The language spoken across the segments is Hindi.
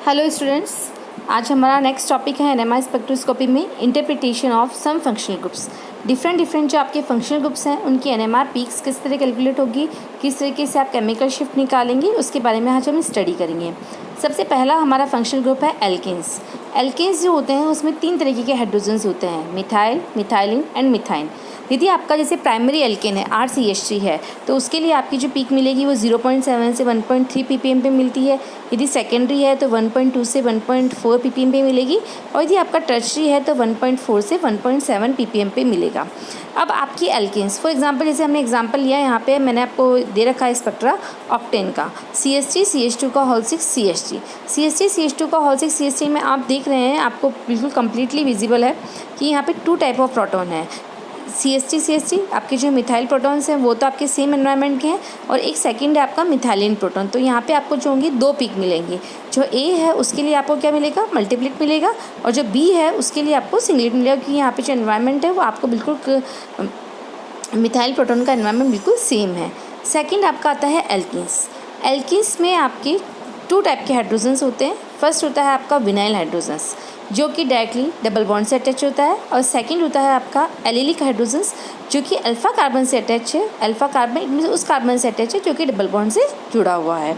हेलो स्टूडेंट्स, आज हमारा नेक्स्ट टॉपिक है एनएमआई स्पेक्ट्रोस्कोपी में interpretation of some functional groups. Different जो आपके फंक्शनल ग्रुप्स हैं उनकी एनएमआर पीक्स किस तरह कैलकुलेट होगी, किस तरीके से आप केमिकल शिफ्ट निकालेंगे, उसके बारे में आज हम स्टडी करेंगे। सबसे पहला हमारा फंक्शनल ग्रुप है एल्केन्स। एल्केन्स जो होते हैं उसमें 3 तरीके के हाइड्रोजन्स होते हैं, मिथाइल, मिथाइलिन एंड मिथाइन। यदि आपका जैसे प्राइमरी एल्केन है RCH3 है तो उसके लिए आपकी जो पीक मिलेगी वो 0.7 से 1.3 ppm पे मिलती है। यदि सेकेंडरी है तो 1.2 से 1.4 ppm पे मिलेगी, और यदि आपका टर्शरी है तो 1.4 से 1.7 ppm पे मिलेगा। अब आपकी एल्केन्स फॉर एग्जांपल, जैसे हमने एग्जांपल लिया, यहाँ पे मैंने आपको दे रखा है स्पेक्ट्रा ऑक्टेन का, CH3 CH2 का होल 6 CH3 CH3 CH2 का होल 6 CH3 में आप देख रहे हैं, आपको बिल्कुल कम्प्लीटली विजिबल है कि यहाँ पे 2 टाइप ऑफ प्रोटॉन है। CH3 आपके जो मिथाइल प्रोटॉन्स हैं वो तो आपके सेम एनवायरनमेंट के हैं, और एक सेकंड है आपका मिथाइलिन प्रोटॉन। तो यहाँ पे आपको जो होंगी 2 पीक मिलेंगी। जो A है उसके लिए आपको क्या मिलेगा, मल्टीप्लिक मिलेगा, और जो B है उसके लिए आपको सिंगलेट मिलेगा, क्योंकि यहाँ पे जो एनवायरनमेंट है वो आपको बिल्कुल मिथाइल प्रोटॉन का एनवायरनमेंट बिल्कुल सेम है। सेकेंड आपका आता है एल्कीन्स। एल्कीन्स में आपके 2 टाइप के हाइड्रोजन्स होते हैं। फर्स्ट होता है आपका विनाइल हाइड्रोजन्स जो कि डायरेक्टली डबल बॉन्ड से अटैच होता है, और सेकंड होता है आपका एलिलिक हाइड्रोजन्स जो कि अल्फा कार्बन से अटैच है। अल्फा कार्बन इनमें से उस कार्बन से अटैच है जो कि डबल बॉन्ड से जुड़ा हुआ है।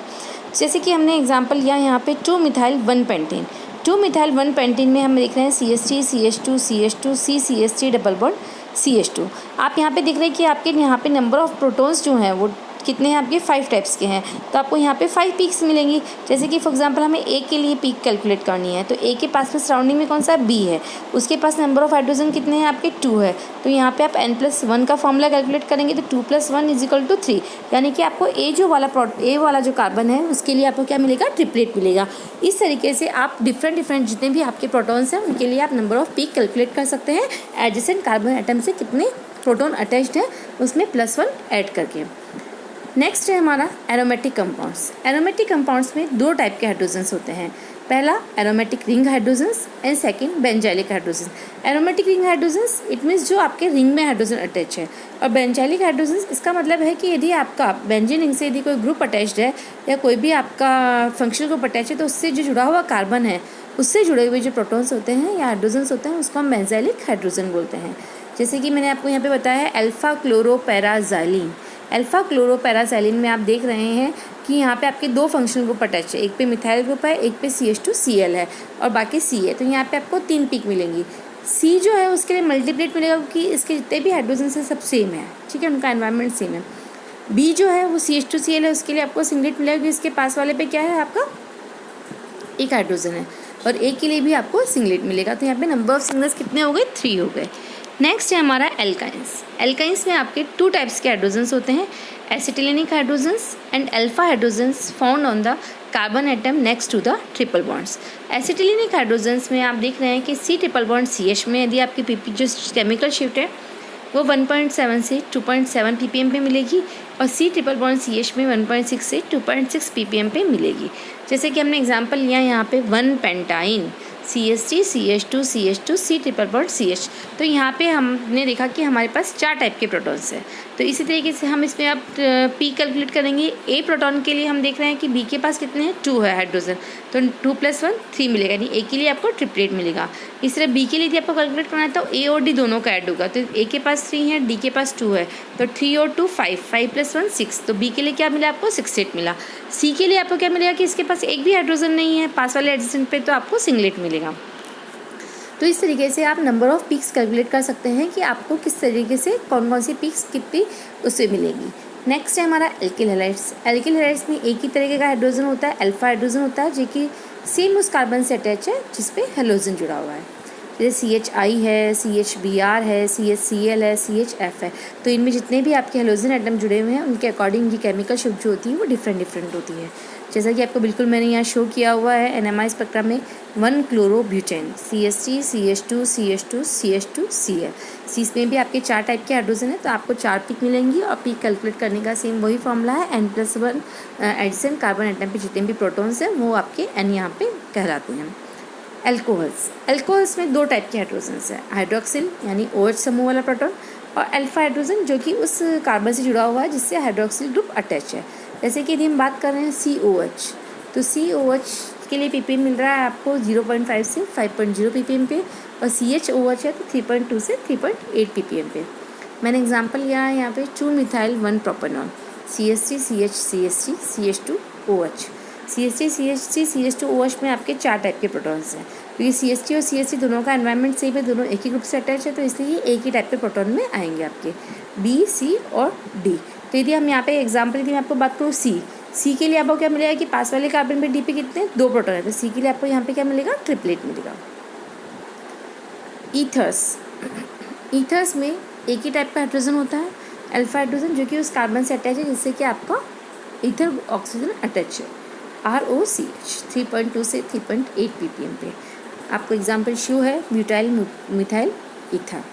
जैसे कि हमने एग्जांपल लिया यहाँ पे 2 मिथाइल 1 पेंटीन। 2 मिथाइल 1 पेंटीन में हम देख रहे हैं CH3 CH2 CH2 CCH3 double bond CH2। आप यहाँ पे देख रहे हैं कि आपके यहाँ पे नंबर ऑफ प्रोटॉन्स जो हैं वो कितने हैं, आपके 5 टाइप्स के हैं। तो आपको यहाँ पे 5 पीक्स मिलेंगी। जैसे कि फॉर एग्जांपल हमें A के लिए पीक कैलकुलेट करनी है, तो A के पास में सराउंडिंग में कौन सा B है, उसके पास नंबर ऑफ हाइड्रोजन कितने हैं, आपके 2 है। तो यहाँ पे आप n+1 का फॉर्मूला कैलकुलेट करेंगे तो 2+1 = 3, यानी कि आपको A वाला जो कार्बन है उसके लिए आपको क्या मिलेगा, ट्रिपलेट मिलेगा। इस तरीके से आप डिफरेंट जितने भी आपके प्रोटॉन्स हैं उनके लिए आप नंबर ऑफ पीक कैलकुलेट कर सकते हैं, एडजेसेंट कार्बन एटम से कितने प्रोटॉन अटैच्ड है उसमें +1 ऐड करके। नेक्स्ट है हमारा एरोमेटिक कंपाउंड्स। एरोमेटिक कंपाउंड्स में 2 टाइप के हाइड्रोजन्स होते हैं। पहला aromatic ring hydrogens and second benzylic hydrogens. Aromatic ring hydrogens it means जो आपके रिंग में हाइड्रोजन अटैच है, और बेंजाइलिक हाइड्रोजन्स इसका मतलब है कि यदि आपका बेंजीन रिंग से यदि कोई ग्रुप अटैच्ड है या कोई भी आपका फंक्शनल ग्रुप अटैच है, तो उससे जो जुड़ा हुआ कार्बन है उससे जुड़े हुए जो प्रोटॉन्स होते हैं या हाइड्रोजन्स होते हैं उसको हम बेंजाइलिक हाइड्रोजन बोलते हैं। जैसे कि मैंने आपको यहाँ पे बताया है अल्फा क्लोरोपैराज़ाइलिन। अल्फा क्लोरोपैराज़ाइलिन में आप देख रहे हैं कि यहाँ पे आपके 2 फंक्शनल ग्रुप अटैच है, एक पे मिथाइल ग्रुप है, एक पे CH2Cl है, और बाकी C है। तो यहाँ पे आपको 3 पीक मिलेंगी। C जो है उसके लिए मल्टीप्लेट मिलेगा क्योंकि इसके जितने भी हाइड्रोजन है सब सेम है, ठीक है, उनका एनवायरनमेंट सेम है। B जो है वो CH2Cl है, उसके लिए आपको सिंगलेट मिलेगा क्योंकि इसके पास वाले पे क्या है, आपका एक हाइड्रोजन है, और A के लिए भी आपको सिंगलेट मिलेगा। तो यहाँ पे नंबर ऑफ सिंगल्स कितने हो गए, 3 हो गए। नेक्स्ट है हमारा एल्काइंस। एल्काइंस में आपके 2 टाइप्स के हाइड्रोजन्स होते हैं, acetylenic hydrogens and alpha hydrogens found on the carbon atom next to the triple bonds. Acetylenic hydrogens में आप देख रहे हैं कि C ट्रिपल बॉन्ड CH में यदि आपकी PP जो केमिकल शिफ्ट है वो 1.7 से 2.7 ppm पे मिलेगी, और C ट्रिपल बॉन्ड CH में 1.6 से 2.6 ppm पे मिलेगी। जैसे कि हमने एग्जांपल लिया यहाँ पे 1 pentyne CH3 CH2 CH2 C triple bond CH। तो यहाँ पे हमने देखा कि हमारे पास 4 टाइप के प्रोटॉन्स हैं। तो इसी तरीके से हम इसमें अब पी कैलकुलेट करेंगे। A प्रोटॉन के लिए हम देख रहे हैं कि B के पास कितने हैं, 2 है हाइड्रोजन, तो 2+1 3 मिलेगा, यानी A के लिए आपको ट्रिपलेट मिलेगा। इस तरह B के लिए यदि आपको कैलकुलेट करना है तो A और D दोनों का ऐड होगा। तो A के पास 3 है, D के पास 2 है, तो 3 और 2 5, 5+1 6। तो B के लिए क्या मिला आपको, 6 मिला। C के लिए आपको क्या मिलेगा कि इसके पास एक भी हाइड्रोजन नहीं है पास वाले एडजेसेंट पे, तो आपको सिंगलेट मिलेगा। तो इस तरीके से आप नंबर ऑफ पीक्स कैलकुलेट कर सकते हैं कि आपको किस तरीके से कौन सी पीक्स कितनी उससे मिलेगी। नेक्स्ट है हमारा एल्किल हैलाइड्स। एल्किल हैलाइड्स में एक ही तरीके का हाइड्रोजन होता है, अल्फा हाइड्रोजन होता है, जो कि सेम उस कार्बन से अटैच है जिसपे हैलोजन जुड़ा हुआ है। जैसे CHI है, CHBr है, CHCl है, CHF है। तो इनमें जितने भी आपके हैलोजन एटम जुड़े हुए हैं उनके अकॉर्डिंग की केमिकल शिफ्ट जो होती है वो डिफरेंट होती है। जैसा कि आपको बिल्कुल मैंने यहाँ शो किया हुआ है एनएमआई स्पेक्ट्रा में 1 chlorobutane CH3 CH2 CH2 CH2Cl। C में भी आपके 4 टाइप के हाइड्रोजन है, तो आपको 4 पीक मिलेंगी, और पीक कैलकुलेट करने का सेम वही फॉर्मूला है, n+1 एडजेसेंट कार्बन एटम पे जितने भी प्रोटॉन्स हैं वो आपके n यहाँ पे कहलाते हैं। एल्कोहल्स में 2 टाइप के हाइड्रोजन्स है, हाइड्रोक्सिल यानी OH समूह वाला प्रोटॉन, और अल्फा हाइड्रोजन जो कि उस कार्बन से जुड़ा हुआ है जिससे हाइड्रोक्सिल ग्रुप अटैच है। जैसे कि यदि हम बात कर रहे हैं COH, तो COH के लिए ppm मिल रहा है आपको 0.5 से 5.0 ppm पे, और CHOH है तो 3.2 से 3.8 ppm पे। मैंने एग्जांपल लिया है यहाँ पे 2-मिथाइल 1-प्रोपेनॉल CH3 CH CH3 CH2OH। CH3 CH3 CH2OH में आपके 4 टाइप के प्रोटॉन्स हैं, क्योंकि CH3 और CH3 दोनों का एनवायरनमेंट सेम है, दोनों एक ही ग्रुप से अटैच है, तो इसलिए ये एक ही टाइप के प्रोटॉन में आएंगे आपके B, C और D। तो यदि हम यहाँ पे एग्जाम्पल यदि मैं आपको बात करूँ C के लिए आपको क्या मिलेगा कि पास वाले कार्बन पे D पे कितने 2 प्रोटॉन है, तो C के लिए आपको यहाँ पे क्या मिलेगा ट्रिपलेट मिलेगा। ईथर्स में एक ही टाइप का हाइड्रोजन होता है, अल्फा हाइड्रोजन, जो कि उस कार्बन से अटैच है जिससे कि आपका ईथर ऑक्सीजन अटैच है। ROCH 3.2 से 3.8 ppm पे। आपको एग्जाम्पल शो है ब्यूटाइल मिथाइल ईथर।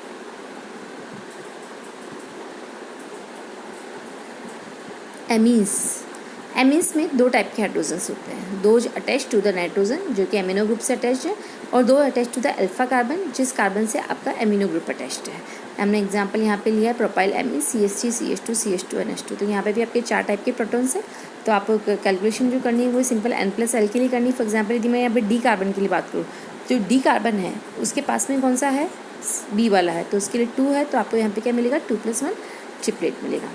एमीन्स में 2 टाइप के हाइड्रोजन्स होते हैं, 2 अटैच टू द नाइट्रोजन जो कि एमिनो ग्रुप से अटैच है, और 2 attach to the alpha carbon जिस कार्बन से आपका एमिनो ग्रुप अटैच्ड है। हमने एग्जांपल यहाँ पे लिया है propyl amine CH3 CH2 CH2 NH2। तो यहाँ पे भी आपके 4 टाइप के प्रोटॉन्स हैं, तो आपको कैलकुलेशन जो करनी है वो सिंपल N+L के लिए करनी है। फॉर एग्जाम्पल यदि मैं यहाँ पे D कार्बन के लिए बात करूँ, जो D कार्बन है उसके पास में कौन सा है B वाला है, तो उसके लिए 2 है, तो आपको यहाँ पे क्या मिलेगा 2+1 ट्रिपलेट मिलेगा।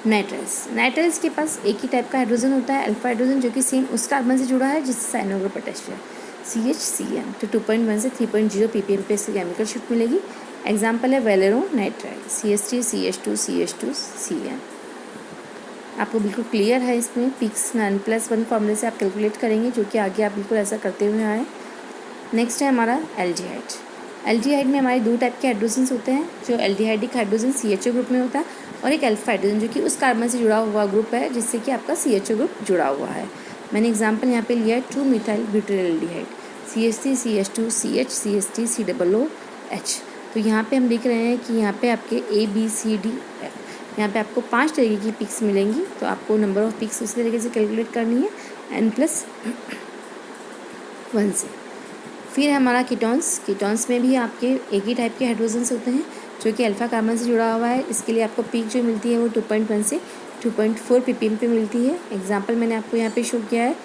नाइट्रल्स के पास एक ही टाइप का हाइड्रोजन होता है, अल्फा हाइड्रोजन, जो कि सेम उस कार्बन से जुड़ा है जिससे साइनो ग्रुप अटैच्ड है CHCN। तो 2.1 से 3.0 ppm पे इसकी केमिकल शिफ्ट मिलेगी। एग्जाम्पल है वेलेरो nitrile CH3 CH2 CH2 CN। आपको बिल्कुल क्लियर है इसमें पिक्स N+1 फॉर्मूले से आप कैलकुलेट करेंगे, जो कि आगे आप बिल्कुल ऐसा करते हुए आए। नेक्स्ट है हमारा एल्डिहाइड में हमारे 2 टाइप के हाइड्रोजन्स होते हैं, जो एल्डिहाइडिक हाइड्रोजन CHO ग्रुप में होता है, और एक अल्फा हाइड्रोजन जो कि उस कार्बन से जुड़ा हुआ ग्रुप है जिससे कि आपका CHO ग्रुप जुड़ा हुआ है। मैंने एग्जांपल यहाँ पे लिया है 2-मिथाइल ब्यूटाइलडिहाइड CH3 CH2 CH CH3 COOH। तो यहाँ पे हम देख रहे हैं कि यहाँ पे आपके ABCDF, यहाँ पे आपको 5 तरीके की पिक्स मिलेंगी, तो आपको नंबर ऑफ पिक्स उस तरीके से कैलकुलेट करनी है N+1 से। फिर हमारा कीटोन्स में भी आपके एक ही टाइप के हाइड्रोजन्स होते हैं जो कि अल्फा कार्बन से जुड़ा हुआ है। इसके लिए आपको पीक जो मिलती है वो 2.1 से 2.4 ppm पे मिलती है। एग्जांपल मैंने आपको यहाँ पे शो किया है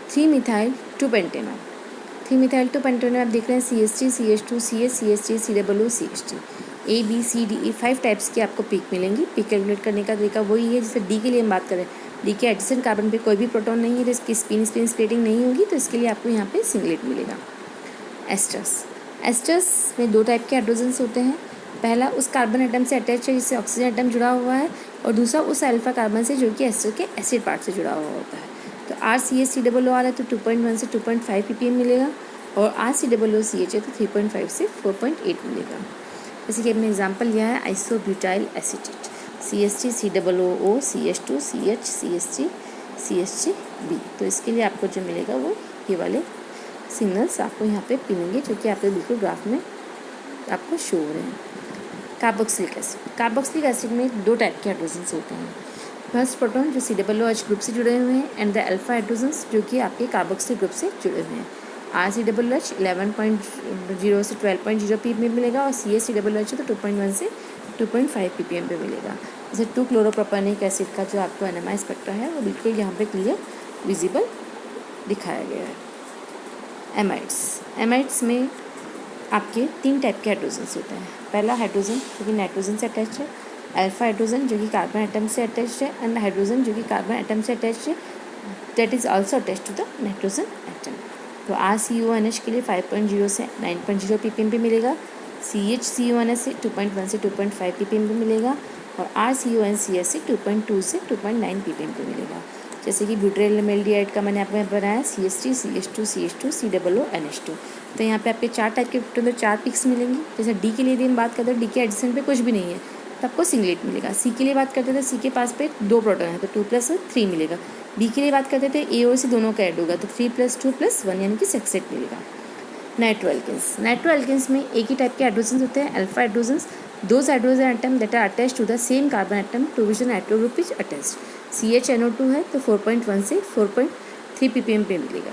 3-मिथाइल 2-पेंटेनॉल। 3-मिथाइल 2-पेंटेनॉल आप देख रहे हैं CH3 CH2 CH CH3 COO CH3 ABCDE 5 types की आपको पीक मिलेंगी। पीक कैलकुलेट करने का तरीका वही है जैसे D के लिए हम बात करें, D के एडजेसेंट कार्बन पे कोई भी प्रोटॉन नहीं है तो इसकी स्पिन स्प्लिटिंग नहीं होगी, तो इसके लिए आपको यहाँ पे सिंगलेट मिलेगा। एस्टर्स में 2 टाइप के हाइड्रोजन्स होते हैं, पहला उस कार्बन एटम से अटैच है जिससे ऑक्सीजन एटम जुड़ा हुआ है, और दूसरा उस अल्फा कार्बन से जो कि एस्टर के एसिड पार्ट से जुड़ा हुआ होता है। तो RCH-COO है तो 2.1 से 2.5 ppm मिलेगा, और RCOOCH है तो 3.5 से 4.8 मिलेगा। जैसे कि हमने एग्जांपल लिया है isobutyl acetate CH3COO CH2 CH CH3 CH3B। तो इसके लिए आपको जो मिलेगा वो ये वाले सिग्नल्स आपको यहाँ पे मिलेंगे, जो कि आपके बिल्कुल ग्राफ में आपको शो हो रहे हैं। कार्बोक्सिलिक एसिड में 2 टाइप के हाइड्रोजन्स होते हैं, फर्स्ट प्रोटॉन जो COOH ग्रुप से जुड़े हुए हैं, एंड द अल्फा हाइड्रोजन्स जो कि आपके कार्बोक्सिलिक ग्रुप से जुड़े हुए हैं। RCOOH 11.0 से 12.0 ppm मिलेगा, और CHCOOH तो 2.1 से 2.5 ppm पे मिलेगा। जैसे 2-क्लोरोप्रोपेनिक एसिड का जो आपको NMR स्पेक्ट्रा है वो बिल्कुल यहाँ पे क्लियर विजिबल दिखाया गया है। एमाइड्स में आपके 3 टाइप के हाइड्रोजन्स होते हैं, पहला हाइड्रोजन जो कि नाइट्रोजन से अटैच है, अल्फा हाइड्रोजन जो कि कार्बन एटम से अटैच है, एंड हाइड्रोजन जो कि कार्बन एटम से अटैच है that is also attach to the nitrogen atom. तो RCONH के लिए 5.0 से 9.0 ppm पे मिलेगा, CHCONH से 2.1 से 2.5 ppm पे मिलेगा, और RCONCH से 2.2 से 2.9 ppm पे मिलेगा। जैसे कि ब्यूटाइलडिहाइड का मैंने आपको बनाया CH3 CH2 CH2 COO NH2। तो यहाँ पे आपके 4 टाइप के प्रोटॉन 4 पिक्स मिलेंगी। जैसे D के लिए यदि हम बात करते हैं, D के एडजेसेंट पे कुछ भी नहीं है तो आपको सिंगलेट मिलेगा। C के लिए बात करते थे, C के पास पे 2 प्रोटॉन है तो 2+3 मिलेगा। B के लिए बात करते थे A और C दोनों का ऐड होगा तो 3+2+1 यानी कि सेक्सेट मिलेगा। नाइट्रोएल्केन्स में एक ही टाइप के हाइड्रोजन्स होते हैं, alpha hydrogens, those hydrogen atom that are attached to the same carbon atom to which the nitro group is attached. CHNO2 है तो 4.1 से 4.3 ppm पे मिलेगा।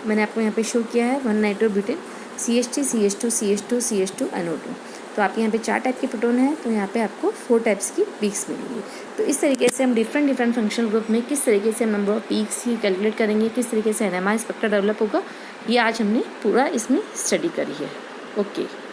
मैंने आपको यहाँ पे शो किया है 1 नाइट्रोब्यूटेन CH3 CH2 CH2 CH2 NO2। तो आपके यहाँ पे 4 टाइप के प्रोटॉन हैं, तो यहाँ पे आपको 4 टाइप्स की पीक्स मिलेंगी। तो इस तरीके से हम डिफरेंट फंक्शनल ग्रुप में किस तरीके से हम नंबर ऑफ पीक्स की कैलकुलेट करेंगे, किस तरीके से NMR स्पेक्ट्रा डेवलप होगा, ये आज हमने पूरा इसमें स्टडी करी है। ओके।